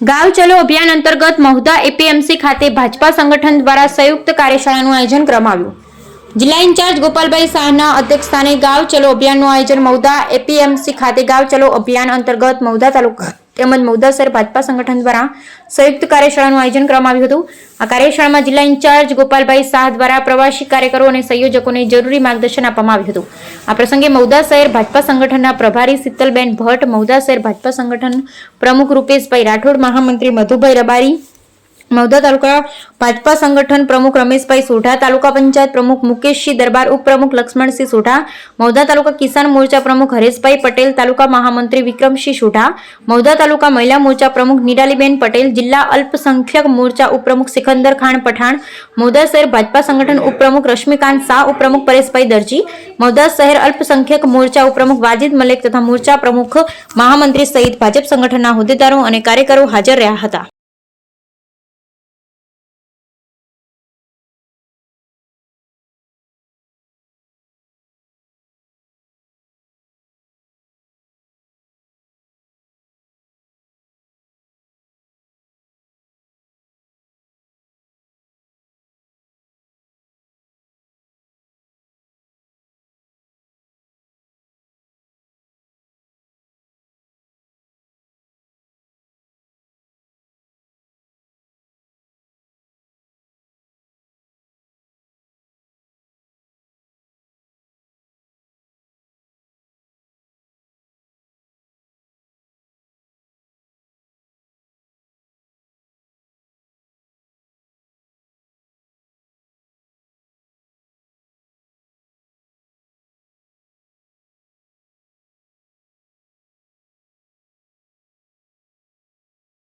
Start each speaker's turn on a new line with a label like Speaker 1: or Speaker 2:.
Speaker 1: गांव चलो अभियान अंतर्गत महुदा एपीएमसी खाते भाजपा संगठन द्वारा संयुक्त कार्यशाळाનું आयोजन કરવામાં આવ્યું। जिल्ला इंचार्ज गोपालभाई शाहના અધ્યક્ષસ્થાને गांव चलो अभियानનું आयोजन महुदा एपीएमसी खाते गांव चलो अभियान अंतर्गत महुदा तालुका તેમજ મહુધા શહેર ભાજપા સંગઠન દ્વારા સંયુક્ત કાર્યશાળાનું આયોજન કરવામાં આવ્યું હતું। આ કાર્યશાળામાં જિલ્લા ઇન્ચાર્જ ગોપાલભાઈ શાહ દ્વારા પ્રવાસી કાર્યકરો અને સંયોજકોને જરૂરી માર્ગદર્શન આપવામાં આવ્યું હતું। આ પ્રસંગે મહુધા શહેર ભાજપા સંગઠનના પ્રભારી શીતલબેન ભટ્ટ, મહુધા શહેર ભાજપા સંગઠન પ્રમુખ રૂપેશભાઈ રાઠોડ, મહામંત્રી મધુભાઈ રબારી, महुदा तालुका भाजपा संगठन प्रमुख रमेशभाई सोढा, तालुका पंचायत प्रमुख मुकेशसिंह दरबार, उपप्रमुख लक्ष्मणसिंह सोढा, महुदा तालुका किसान मोर्चा प्रमुख हरेशभाई पटेल, तालुका महामंत्री विक्रमसिंह सोढा, महुदा तालुका महिला मोर्चा प्रमुख निरालीबेन पटेल, जिला अल्पसंख्यक मोर्चा उपप्रमुख सिकंदर खान पठाण, महुदा शहर भाजपा संगठन उपप्रमुख रश्मिकांत शाह, उपप्रमुख परेशभाई दर्जी, महुदा शहर अल्पसंख्यक मोर्चा उपप्रमुख वाजिद मलिक तथा मोर्चा प्रमुख महामंत्री सहित भाजप संगठनના હોદ્દેદારો અને કાર્યકરો હાજર રહ્યા હતા।